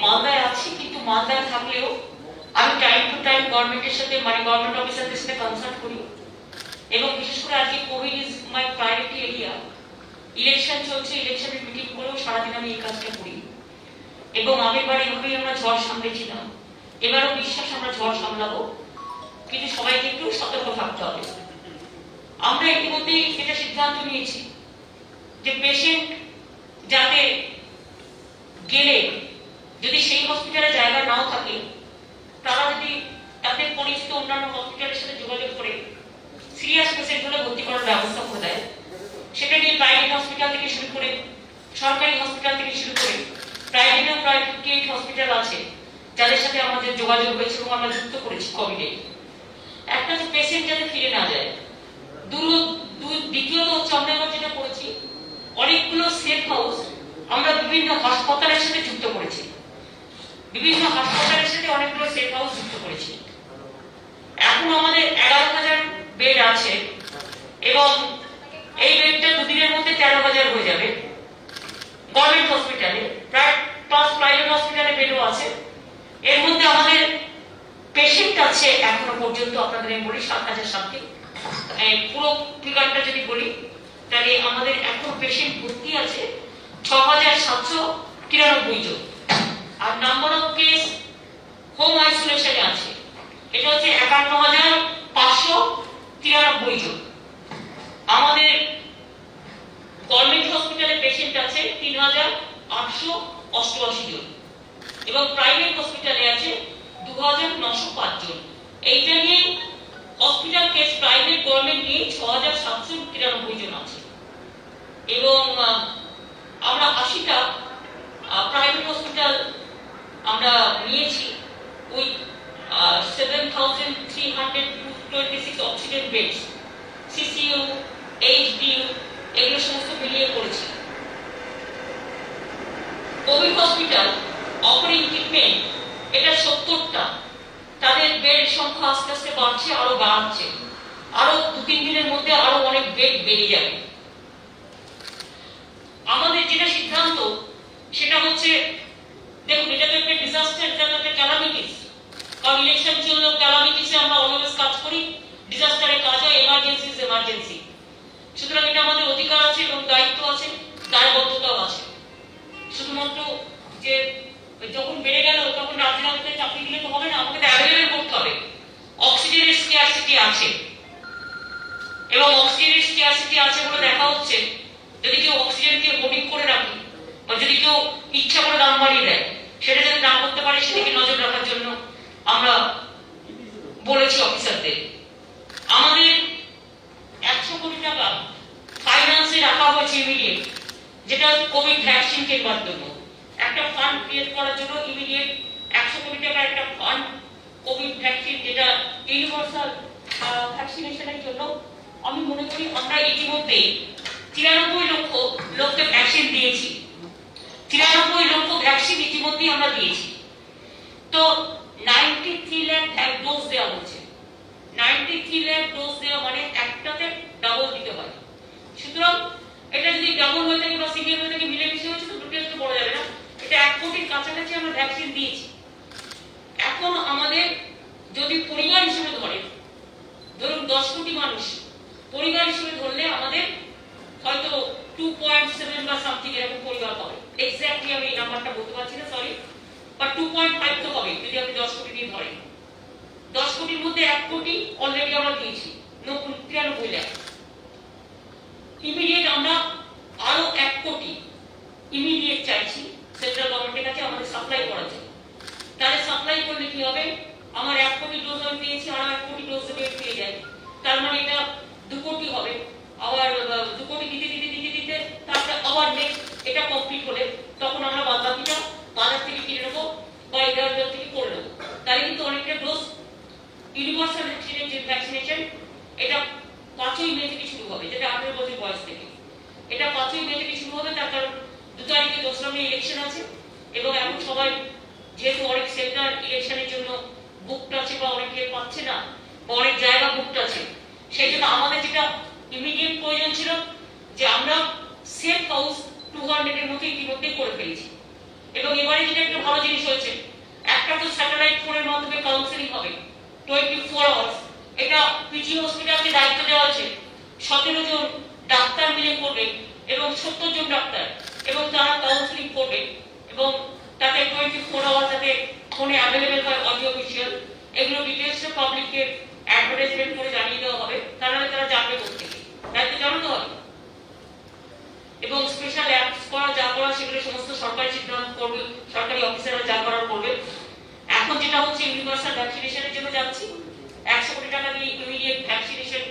মালদায় আছি, কিন্তু মালদায় থাকলেও আমি টাইম টু টাইম গভর্নমেন্টের সাথে মানে গভর্নমেন্ট অফিসারদের সাথে কনসাল্ট করি। এবং বিশেষ করে আজকে Covid is my priority area, election চলছে, ইলেকশনের মিটিং করেও সারাদিন আমি এই কাজটা করি। এবং আগের বার এভাবেই আমরা ঝড় সামলেছিলাম, এবারও বিশ্বাস আমরা ঝড় সামলাবো, কিন্তু সবাইকে একটু সতর্ক থাকতে হবে। আমরা ইতিমধ্যেই এটা সিদ্ধান্ত নিয়েছি যে পেশেন্ট যাতে গেলে যদি সেই হসপিটালে জায়গা নাও থাকে, তারা যদি তাদের পরিচিত অন্যান্য হসপিটালের সাথে যোগাযোগ করে সিরিয়াস পেশেন্ট হলে ভর্তি করার ব্যবস্থা করে দেয়। সেটা নিয়ে প্রাইভেট হসপিটাল থেকে শুরু করে সরকারি হসপিটাল থেকে শুরু করে প্রাইভেটেও প্রায় 58 হসপিটাল আছে যাদের সাথে আমাদের যোগাযোগ হয়েছে এবং আমরা যুক্ত করেছি কোভিডে। একটা যে পেশেন্ট যাতে ফিরে না যায়, দ্বিতীয়ত হচ্ছে আমরা এবার যেটা করেছি, অনেকগুলো সেফ হাউস আমরা বিভিন্ন হাসপাতালের সাথে যুক্ত করেছি, বিভিন্ন হাসপাতালের সাথে অনেকগুলো সেফ হাউস যুক্ত করেছি। এখন আমাদের 11,000 বেড আছে এবং এই বেডটা দুদিনের মধ্যে 13,000 হয়ে যাবে। গভর্নমেন্ট হসপিটালে প্রায় 5 প্রাইভেট হসপিটালে বেডও আছে। এর মধ্যে আমাদের পেশেন্ট আছে এখনো পর্যন্ত আপনাদের আমি বলি 7,000 সামথিং। পুরো ফিগারটা যদি বলি তাহলে আমাদের এখন পেশেন্ট ভর্তি আছে 6,793 জন। আর নাম্বার অফ কেস হোম আইসোলেশনে আছে এটা হচ্ছে 51,593 জন। আমাদের গভর্নমেন্ট হসপিটালে পেশেন্ট আছে 3,888 জন এবং প্রাইভেট হসপিটালে আছে 2,905 জন। এইটা নিয়ে হসপিটাল কেস প্রাইভেট গভর্নমেন্ট নিয়ে 6,793 জন আছে। এবং আমরা 80টা প্রাইভেট হসপিটাল আমরা নিয়েছি with 7,326 oxygen beds, CCU, HDU এগুলো সমস্ত মিলিয়ে করেছি। কোভিড হসপিটাল অপারেটিং ট্রিটমেন্ট এটা 70টা, তাদের বেড সংখ্যা আস্তে আস্তে বাড়ছে, আরো বাড়ছে, আরো 2-3 দিনের মধ্যে আরো অনেক বেড বেড়ে যাবে। আমাদের যেটা সিদ্ধান্ত সেটা হচ্ছে, দেখুন এটা তো একটা ডিজাস্টার, এটা তো একটা ক্যালামিটিস। কারণ ইলেকশন চললেও ক্যালামিটিসে আমরা অলওয়েজ কাজ করি, ডিজাস্টারে কাজ হয়, এমার্জেন্সি ইজ এমার্জেন্সি। সুতরাং এটা আমাদের অধিকার আছে এবং দায়িত্ব আছে, দায়বদ্ধতাও আছে। শুধুমাত্র যে যখন বেড়ে গেল তখন রাজ্যে চাকরি দিলে তো হবে না, আমাকে অ্যাভেলেবল করতে হবে। অক্সিজেনের স্কেয়ারসিটি আছে এবং অক্সিজেনের স্কেয়ারসিটি আছে বলে দেখা হচ্ছে যদি কেউ অক্সিজেনকে হোর্ডিং করে রাখে বা যদি কেউ ইচ্ছা করে দাম বাড়িয়ে দেয়, সেটা যাতে না করতে পারে সেদিকে নজর রাখার জন্য আমরা বলেছি অফিসারদের। আমাদের 100 কোটি টাকা ফাইন্যান্সে রাখা হয়েছে ইমিডিয়েট, যেটা কোভিড ভ্যাকসিন কেনার জন্য একটা ফান্ড ক্রিয়েট করার জন্য ইমিডিয়েট 100 কোটি টাকা একটা ফান্ড কোভিড ভ্যাকসিন, যেটা ইউনিভার্সাল ভ্যাকসিনেশনের জন্য। আমি মনে করি আমরা ইতিমধ্যে 93 লক্ষ লোককে ভ্যাকসিন দিয়েছি, 93 লক্ষ ভ্যাকসিন ইতিমধ্যেই আমরা দিয়েছি। তো 93 লাখ ডোজ দেওয়া হচ্ছে। 93 লাখ ডোজ দেওয়া মানে একটাতে ডাবল দিতে হয়। সুতরাং এটা যদি ডাবল হয়ে থাকে বা সিঙ্গেল হয়ে থাকে, মিলেমিশে হচ্ছে তো দুটো তো বলা যাবে না। এটা 1 কোটির কাছাকাছি আমরা ভ্যাকসিন দিয়েছি। এখন আমাদের যদি পরিবার হিসেবে ধরে, ধরুন 10 কোটি মানুষ পরিবার হিসেবে ধরলে আমাদের হয়তো 2.7 বা সামথিং এরকম পরিবার হবে। এক্স্যাক্টলি আমি এই নাম্বারটা বলতে পারছি না, সরি, বা 2.5 তো হবে যদি আপনি 10 কোটি দিয়ে ধরেন। 10 কোটির মধ্যে 1 কোটি অলরেডি আমরা দিয়েছি, 93 লাখ। ইমিডিয়েট আমরা আরো 1 কোটি ইমিডিয়েট চাইছি সেন্ট্রাল গভর্নমেন্টের কাছে আমাদের সাপ্লাই করার জন্য। তাহলে সাপ্লাই করলে কি হবে, আমার 1 কোটি ডোজ আমি পেয়েছি, আরো 1 কোটি ডোজ পেয়ে যাই, তার মানে এটা 2 কোটি হবে। আবার 2 কোটি দিতে দিতে দিতে দিতে তারপরে আবার নেক্সট এটা কমপ্লিট হলে তখন আমরা বাদবাকিটা বাজার থেকে কিনে নেবো বা এগার থেকে করে নেবো। তাহলে কিন্তু অনেকটা ডোজ ইউনিভার্সাল ভ্যাকসিনেশন এটা 5ই মে থেকে শুরু হবে, যেটা 18 বছর বয়স থেকে। এটা 5ই মে থেকে শুরু হবে, তার কারণ 2 তারিখে 2রা মে ইলেকশন আছে এবং এখন সবাই যেহেতু অনেক সেন্টার ইলেকশনের জন্য বুকড আছে বা অনেকে পাচ্ছে না বা অনেক জায়গা বুকড আছে, সেই জন্য আমাদের যেটা ইমিডিয়েট প্রয়োজন ছিল যে আমরা সেফ হাউস 200 এর মধ্যে ইতিমধ্যে করে ফেলেছি। এবং এবারে যেটা থেকে একটা ভালো জিনিস হয়েছে, একটা তো স্যাটেলাইট ফোনের মাধ্যমে কাউন্সেলিং হবে 24 আওয়ার্স। এটা পিজি হসপিটালকে দায়িত্ব দেওয়া হয়েছে, 17 জন ডাক্তার মিলে করবে এবং 70 জন ডাক্তার, এবং তারা কাউন্সেলিং করবে এবং তাতে 24 আওয়ার্স যাতে ফোনে অ্যাভেলেবেল হয় অডিও ভিজুয়াল, এগুলো ডিটেলস পাবলিককে অ্যাডভার্টাইজমেন্ট করে জানিয়ে দেওয়া হবে, তাহলে তারা জানবে কোথা থেকে, দায়িত্ব জানাতে হবে। এবং স্পেশাল অ্যাপস করা যা করা সেগুলো সমস্ত সরকারি সিদ্ধান্ত করবে, সরকারি অফিসাররা যা করার করবে। এখন যেটা হচ্ছে ইউনিভার্সাল ভ্যাকসিনেশনের জন্য যাচ্ছি, 100 কোটি টাকা দিয়ে ইমিডিয়েট ভ্যাকসিনেশন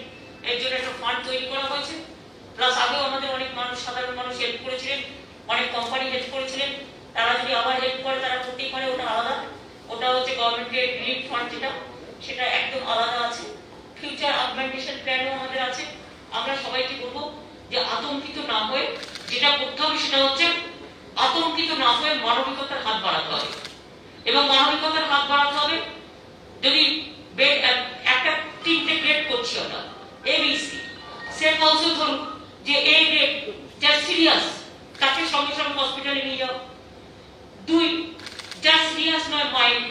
এর জন্য একটা ফান্ড তৈরি করা হয়েছে। প্লাস আগেও আমাদের অনেক মানুষ, সাধারণ মানুষ হেল্প করেছিলেন, অনেক কোম্পানি হেল্প করেছিলেন, তারা যদি আবার হেল্প করে তারা করতেই পারে, ওটা আলাদা। ওটা হচ্ছে গভর্নমেন্টের রিলিফ ফান্ড, যেটা সেটা একদম আলাদা আছে। ফিউচার অগমেন্টেশন প্ল্যানও আমাদের আছে। আমরা সবাইকে বলবো যে আতঙ্কিত না হয়ে যেটা করতে হবে সেটা হচ্ছে আতঙ্কিত না হয়ে মানবিকতার হাত বাড়াতে হবে, এবং মানবিকতার হাত বাড়াতে হবে। যদি একটা 3টে গ্রেড করছি আমরা, এবিসি, সে কাউন্সিল ধরুন যে এ গ্রেড যা সিরিয়াস তাকে সঙ্গে সঙ্গে হসপিটালে নিয়ে যাও। 2 যা সিরিয়াস নয় মাইল্ড,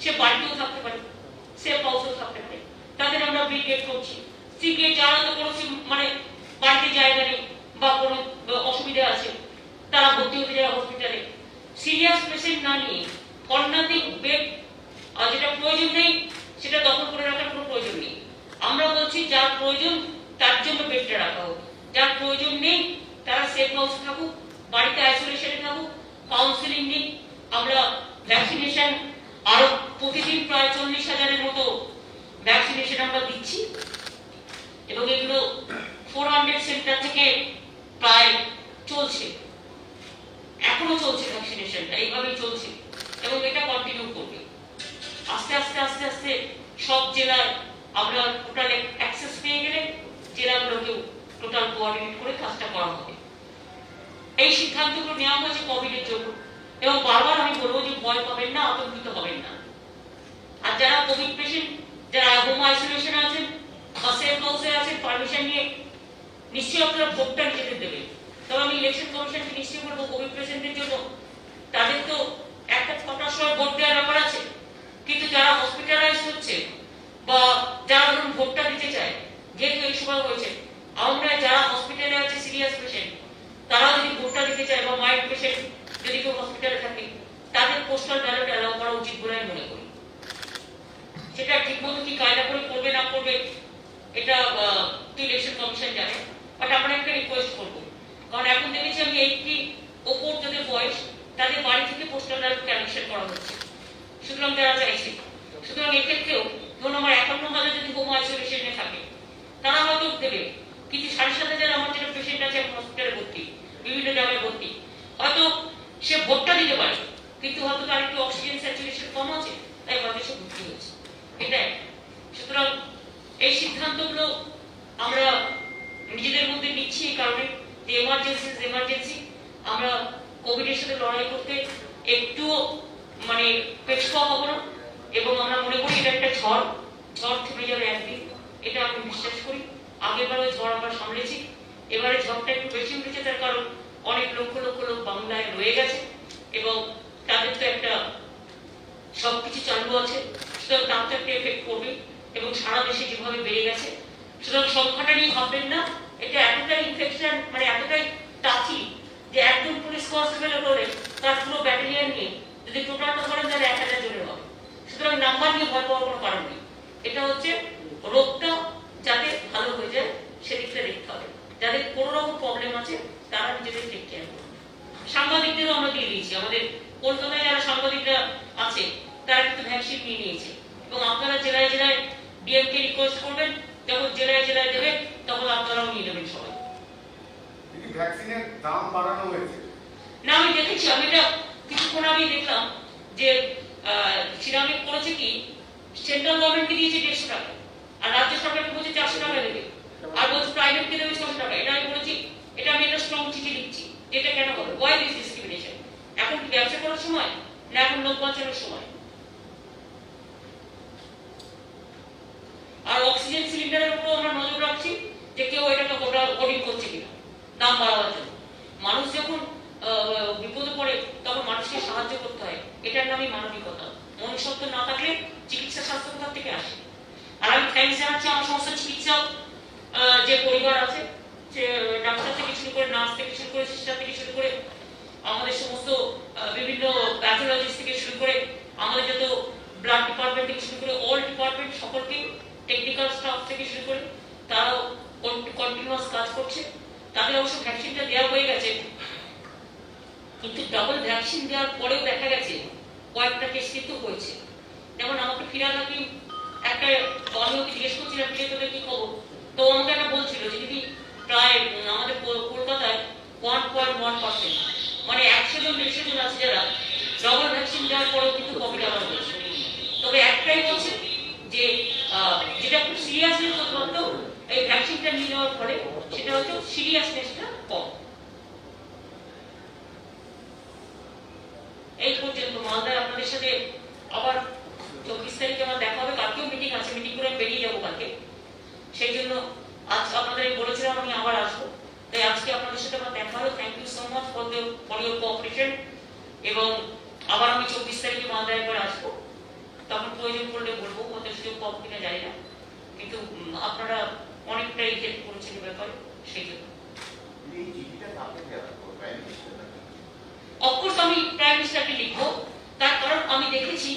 সে বাড়িতেও থাকতে পারে, সে কাউন্সিল থাকতে পারে, তাদের আমরা বি গ্রেড করছি। সি গ্রেড যারা তো কোনো মানে বাড়িতে জায়গা নেই বা কোনো অসুবিধা আছে, তারা ভর্তি হতে যায় হসপিটালে। সিরিয়াস পেশেন্ট না নিয়ে অন্যাধিক বেড যেটা প্রয়োজন নেই সেটা দখল করে রাখার কোনো প্রয়োজন নেই। আমরা বলছি যার প্রয়োজন তার জন্য বেডটা রাখা হোক, যার প্রয়োজন নেই তারা সেফ হাউসে থাকুক, বাড়িতে আইসোলেশনে থাকুক, কাউন্সিলিং নিক। আমরা ভ্যাকসিনেশন আরো প্রতিদিন প্রায় 40,000-এর মতো ভ্যাকসিনেশন আমরা দিচ্ছি, এবং এগুলো 400 সেন্টার থেকে প্রায় চলছে, এখনো চলছে ভ্যাকসিনেশনটা, এইভাবেই চলছে এবং এটা কন্টিনিউ করবে। আস্তে আস্তে আস্তে আস্তে সব জেলায় আমরা টোটাল অ্যাক্সেস পেয়ে গেলে জেলাগুলোকেও টোটাল কোঅর্ডিনেট করে কাজটা করা হবে। এই সিদ্ধান্তগুলো নেওয়া হয়েছে কোভিডের জন্য, এবং বারবার আমি বলবো যে ভয় পাবেন না, আতঙ্কিত হবেন না। আর যারা কোভিড পেশেন্ট, যারা হোম আইসোলেশনে আছেন বা সেফ হাউসে আছেন, পারমিশন নিয়ে নিশ্চয়ই আপনারা ভোটটা নিজেদের দেবেন। তবে আমি ইলেকশন কমিশনকে নিশ্চয়ই বলবো কোভিড পেশেন্টদের জন্য তাদের তো একটা 6টার সময় ভোট দেওয়ার ব্যাপার আছে, কিন্তু যারা হসপিটালাইজ হচ্ছে বা যারা ধরুন ভোটটা দিতে চায়, যেহেতু এই সময় হয়েছে, আমরা যারা হসপিটালে আছে সিরিয়াস পেশেন্ট, তারা যদি ভোটটা দিতে চায় বা মাইল্ড পেশেন্ট যদি কেউ হসপিটালে থাকে, তাদের পোস্টাল ব্যালট অ্যালাউ করা উচিত বলে আমি মনে করি। সেটা ঠিক মতো কি কায়দা করে করবে না করবে এটা ইলেকশন কমিশন জানে, বাট আমরা একটা রিকোয়েস্ট করবো, কারণ এখন দেখেছি আমি 80 ওপর যাদের বয়স তাদের বাড়ি থেকে পোস্টাল ব্যালট কালেকশন করা হচ্ছে, সুতরাং তারা চাইছে। সুতরাং এক্ষেত্রেও ধরুন আমার 51,000 যদি হোম আইসোলেশনে থাকে, তারা হয়তো দেবে, কিন্তু 7,500 আমার যেটা পেশেন্ট আছে হসপিটালে ভর্তি, বিভিন্ন জায়গায় ভর্তি, হয়তো সে ভোটটা দিতে পারে, কিন্তু হয়তো তার একটু অক্সিজেন স্যাচুরেশন কম আছে, তাই হয়তো সে ভর্তি হচ্ছে। এটাই। সুতরাং এই সিদ্ধান্তগুলো আমরা নিজেদের মধ্যে নিচ্ছি এই কারণে যে এমার্জেন্সি। আমরা কোভিডের সাথে লড়াই করতে একটু মানে পেছপা হবো না, এবং আমরা মনে করি এটা একটা ঝড় থেমে যাবে একদিন, এটা আমি বিশ্বাস করি। আগেরবারও ঝড় আমরা সামলেছি, এবারে ঝড়টা একটু বেশি উঠেছে, তার কারণ অনেক লক্ষ লক্ষ লোক বাংলায় রয়ে গেছে এবং তাদের তো একটা সবকিছু চালু আছে, সুতরাং তার তো একটা এফেক্ট করবে, এবং সারা দেশে যেভাবে বেড়ে গেছে, সুতরাং সংখ্যাটা নিয়ে ভাববেন না। এটা এতটাই ইনফেকশন মানে এতটাই টাচি যে একজন পুলিশ কনস্টেবল করে তার পুরো ব্যাটালিয়ন নিয়ে যদি টোটালটা করেন তাহলে 1,000 জনের হবে। সুতরাং নাম্বার নিয়ে ভয় পাওয়ার কোনো কারণ নেই। এটা হচ্ছে রোগটা যাতে ভালো হয়ে যায় সেদিকটা দেখতে হবে, যাদের কোনো রকম প্রবলেম আছে তারা নিজেদের টেক কেয়ার করবে। সাংবাদিকদেরও আমরা দিয়ে দিয়েছি, আমাদের কলকাতায় যারা সাংবাদিকরা আছে তারা কিন্তু ভ্যাকসিন নিয়ে নিয়েছে, এবং আপনারা জেলায় জেলায় ডিএমকে রিকোয়েস্ট করবেন, যখন জেলায় জেলায় দেবে তখন আপনারাও নিয়ে নেবেন সবাই। ভ্যাকসিনের দাম বাড়ানো হয়েছে না, আমি দেখেছি, আমি এটা কিছুক্ষণ আগেই দেখলাম যে সিরামিক করেছে কি সেন্ট্রাল গভর্নমেন্টকে দিয়েছে 150 টাকা, আর রাজ্য সরকারকে বলছে 400 টাকা দেবে, আর বলছে প্রাইভেটকে দেবে 600 টাকা। এটা আমি বলেছি, এটা আমি একটা স্ট্রং চিঠি লিখছি, এটা কেন হবে, ওয়াই দিস ডিসক্রিমিনেশন? এখন কি ব্যবসা করার সময় না এখন লোক বাঁচানোর সময়? আর অক্সিজেন সিলিন্ডারের উপর আমরা নজর রাখছি যে কেউ এটাকে হোর্ডিং করছে কিনা দাম বাড়াবার জন্য। মানুষ যখন বিপদে পড়ে তখন মানুষকে সাহায্য করতে হয়, এটার নামই মানবিকতা। মনুষ্যত্ব না থাকলে চিকিৎসা স্বাস্থ্য কোথা থেকে আসে? আর আমি থ্যাংকস জানাচ্ছি আমার সমস্ত চিকিৎসক যে পরিবার আছে, যে ডাক্তার থেকে শুরু করে, নার্স থেকে শুরু করে, সিস্টার থেকে শুরু করে, আমাদের সমস্ত বিভিন্ন প্যাথোলজিস্ট থেকে শুরু করে, আমাদের যত ব্লাড ডিপার্টমেন্ট থেকে শুরু করে অল ডিপার্টমেন্ট, সকলকে, টেকনিক্যাল স্টাফ থেকে শুরু করে তারাও কন্টিনিউয়াস কাজ করছে। তাদের অবশ্য ভ্যাকসিনটা দেওয়া হয়ে গেছে, কিন্তু ডাবল ভ্যাকসিন দেওয়ার পরেও দেখা গেছে কয়েকটা কেস কিন্তু হয়েছে। যেমন আমাকে ফিরাল হাকিম একটা, আমি ওকে জিজ্ঞেস করছিলাম যে তোদের কি খবর, তো আমাকে একটা বলছিল যে দিদি প্রায় আমাদের কলকাতায় 1.1%, মানে 100 জন 150 জন আছে যারা ডবল ভ্যাকসিন দেওয়ার পরেও কিন্তু কোভিড আবার হয়েছে। তবে একটাই বলছে যে যেটা খুব সিরিয়াসলি শুধুমাত্র এই ভ্যাকসিনটা নিয়ে নেওয়ার ফলে সেটা হচ্ছে সিরিয়াসনেসটা কম। এই পর্যন্ত মালদায় আপনাদের সাথে আবার 24 তারিখে আমার দেখা হবে, কালকেও মিটিং আছে, মিটিং করে বেরিয়ে যাবো কালকে। সেই জন্য আজ আপনাদের বলেছিলাম আমি আবার আসবো, তাই আজকে আপনাদের সাথে আমার দেখা হলো। Thank you so much for your cooperation. এবং আবার আমি 24 তারিখে মালদায় একবার আসবো, তখন প্রয়োজন পড়লে বলবো, কত সুযোগ পাবো কিনা জানি না, কিন্তু আপনারা অনেকটাই হেল্প করেছেন এই ব্যাপারে, সেই জন্য। অফকোর্স আমি প্রাইম মিনিস্টারকে লিখবো, তার কারণ আমি দেখেছি,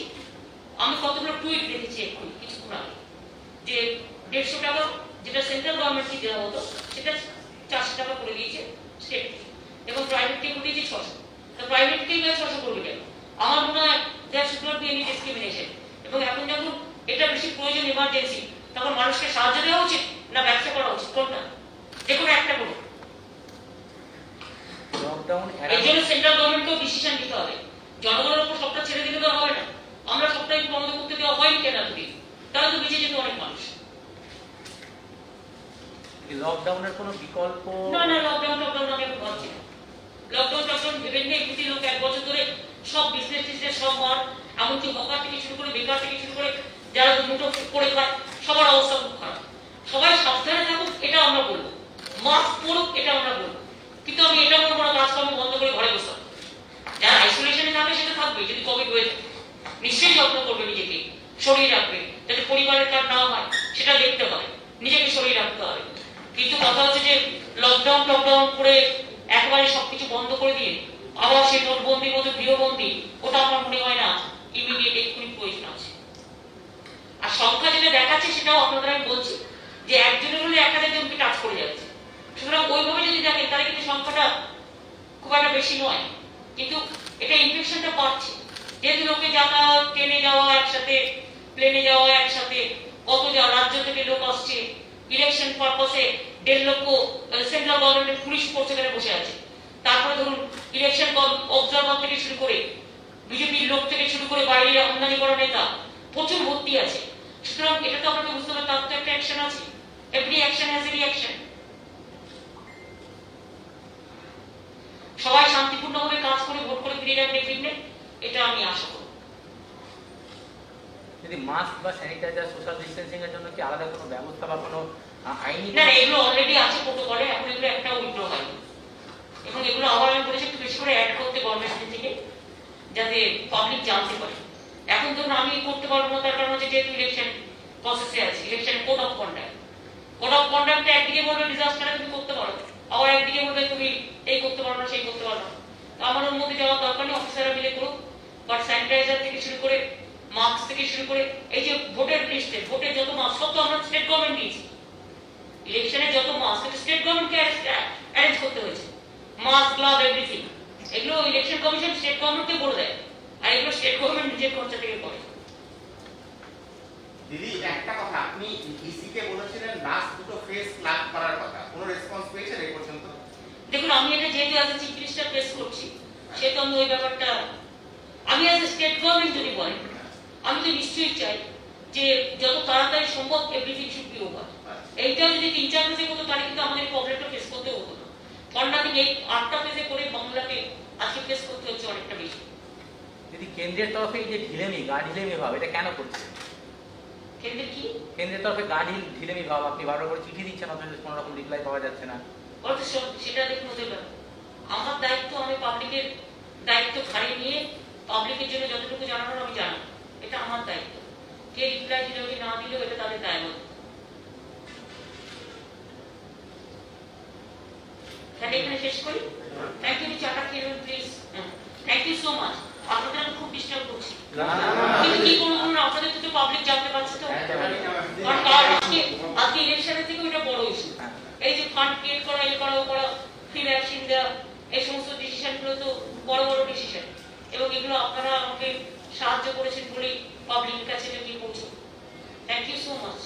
আমি কতগুলো টুইট দেখেছি এখন কিছুক্ষণ আগে, যে 150 টাকা যেটা সেন্ট্রাল গভর্নমেন্টকে দেওয়া হতো সেটা 400 টাকা করে দিয়েছে স্টেট, এবং প্রাইভেটকে করে দিয়েছে 600। তো প্রাইভেটকেই 600 করবে কেন? আমার মনে হয় there should not be any discrimination. এবং এখন যখন এটা বেশি প্রয়োজন, এমার্জেন্সি, তখন মানুষকে সাহায্য দেওয়া উচিত না ব্যবসা করা উচিত, কোনটা? দেখুন একটা করুন। এই জন্য সেন্ট্রাল গভর্নমেন্টকেও ডিসিশন নিতে হবে, জনগণের উপর সবটা ছেড়ে দিলে তো হবে না। আমরা সবটাই বন্ধ করতে দেওয়া হয়নি কেন এতদিন? তাহলে তো বেঁচে যেত অনেক মানুষ। লকডাউনের কোনো বিকল্প? না, লকডাউন আমি এখন ভাবছি না। লকডাউন ভেবেন না, এমনিতেই লোক 1 বছর ধরে সব বিজনেস সব মার, এমনকি হকার থেকে শুরু করে, বেকার থেকে শুরু করে, যারা দুটো করে খায়, সবার অবস্থা খুব খারাপ। সবাই সাবধানে থাকুক এটা আমরা বলবো, মাস্ক পরুক এটা আমরা বলবো, কিন্তু আমি এটা বলবো না কাজকর্ম বন্ধ করে ঘরে বসে থাকবো। যারা আইসোলেশনে থাকবে সেটা থাকবে, যদি কোভিড হয়ে থাকে নিশ্চয়ই যত্ন করবে, নিজেকে শরীর রাখবে, যাতে পরিবারের কাজ না হয় সেটা দেখতে হবে, নিজেকে শরীর রাখতে হবে। কিন্তু কথা হচ্ছে যে লকডাউন করে একবারে সবকিছু বন্ধ করে দিয়ে আবার সেই নোটবন্দির মতো গৃহবন্দী, ওটা আমার মনে হয় না ইমিডিয়েট এক্ষুনি প্রয়োজন আছে। আর সংখ্যা যেটা দেখাচ্ছে সেটাও আপনাদের আমি বলছি যে একজনের হলে 1000 জনকে টাচ করে যাচ্ছে। সুতরাং ওইভাবে যদি দেখেন তাহলে কিন্তু সংখ্যাটা খুব একটা বেশি নয়, কিন্তু এটা ইনফেকশনটা বাড়ছে। যেহেতু লোকে যাতায়াত, ট্রেনে যাওয়া একসাথে, প্লেনে যাওয়া একসাথে, কত রাজ্য থেকে লোক আসছে, ইলেকশন পারপাসে 1.5 লক্ষ সেন্ট্রাল গভর্নমেন্টের পুলিশ ফোর্স এখানে বসে আছে। তারপরে ধরুন ইলেকশন অবজারভার থেকে শুরু করে, বিজেপির লোক থেকে শুরু করে, বাইরে আমদানি করা নেতা প্রচুর ভর্তি আছে। সুতরাং এটা তো আপনাকে বুঝতে হবে, তার তো একটা অ্যাকশন আছে। Every action has a reaction. সবাই শান্তিপূর্ণভাবে কাজ করে ভোট করে ফিরে যাবে ফিরবে, এটা আমি আশা করি। যদি মাস্ক বা স্যানিটাইজার, সোশ্যাল ডিস্টেন্সিং এর জন্য কি আলাদা কোনো ব্যবস্থা বা কোনো আইনি? না, এগুলো অলরেডি আছে প্রোটোকলে, এখন এগুলো একটা উইথড্র হয়নি, এবং এগুলো আবার আমি বলেছি একটু বেশি করে অ্যাড করতে গভর্নমেন্ট থেকে, যাতে পাবলিক জানতে পারে। এখন ধরুন আমি করতে পারবো না, তার কারণ হচ্ছে যেহেতু ইলেকশন প্রসেসে আছে, ইলেকশন কোড অফ কন্ডাক্ট একদিকে বলবে ডিজাস্টারে তুমি করতে পারো, আবার একদিকে বলবে তুমি এই করতে পারো না, সেই করতে পারো না। আমার ওর মধ্যে যাওয়ার দরকার নেই, অফিসাররা মিলে করুক। বাট স্যানিটাইজার থেকে শুরু করে, মাস্ক থেকে শুরু করে, এই যে ভোটের লিস্টে ভোটের যত মাস্ক, সব তো আমরা স্টেট গভর্নমেন্ট দিয়েছি। ইলেকশনের যত মাস্ক স্টেট গভর্নমেন্টকে অ্যারেঞ্জ করতে হয়েছে, মাস্ক, গ্লাভ, এভরিথিং। এগুলো ইলেকশন কমিশন স্টেট গভর্নমেন্টকে বলে দেয়, আর এগুলো স্টেট গভর্নমেন্ট নিজের খরচা থেকে করে। দিদি একটা কথা, আপনি ইসি কে বলেছিলেন লাস্ট দুটো ফেজ প্ল্যান করার কথা, কোনো রেসপন্স পেয়েছেন এই পর্যন্ত? দেখুন, আমি এটা যেহেতু as a chief minister face করছি, সেহেতু আমি ওই ব্যাপারটা, আমি অ্যাজ এ স্টেট গভর্নমেন্ট যদি বলেন, আমি তো নিশ্চয়ই চাই যে যত তাড়াতাড়ি সম্ভব এভরিথিং শুড বি ওভার। এইটা যদি 3-4 ফেজে হতো তাহলে কিন্তু আমাদের প্রবলেমটা ফেস করতে হতো না। ফন্ডাতে এই 8টা ফেজে করে বাংলাকে আজকে ফেস করতে হচ্ছে অনেকটা বেশি। যদি কেন্দ্রের তরফে এই যে ঢিলেমি, গা ঢিলেমি ভাব, এটা কেন করছে? কেন্দ্রের কি? কেন্দ্রের তরফে গা ঢিলেমি ভাব, আপনি বারবার করে চিঠি দিচ্ছেন, অথচ কোনো রকম রিপ্লাই পাওয়া যাচ্ছে না। সেটা দেখুন ওদের ব্যাপার। আমার দায়িত্ব, আমি পাবলিকের দায়িত্ব ঘাড়ে নিয়ে পাবলিকের জন্য যতটুকু জানানোর আমি জানাবো, এটা আমার দায়িত্ব। কে রিপ্লাই দিল কি না দিল এটা তাদের দায়বদ্ধ। তাহলে এখানে শেষ করি। থ্যাংক ইউ, চাটা খেয়ে please. Thank you so much. আপনাদের আমি খুব ডিস্টার্ব করছি, কিন্তু কি করবো বলুন, আপনাদের তো পাবলিক জানতে পারছে তো। কারণ আজকে ইলেকশনের থেকে ওইটা বড় ইস্যু। এই যে ফান্ড ক্রিয়েট করা, এ করা, ও করা, ফ্রি ভ্যাকসিন দেওয়া, এই সমস্ত ডিসিশন গুলো তো বড় বড় ডিসিশন, এবং এগুলো আপনারা আমাকে সাহায্য করেছেন বলেই পাবলিকের কাছে এটা গিয়ে পৌঁছবে। Thank you so much.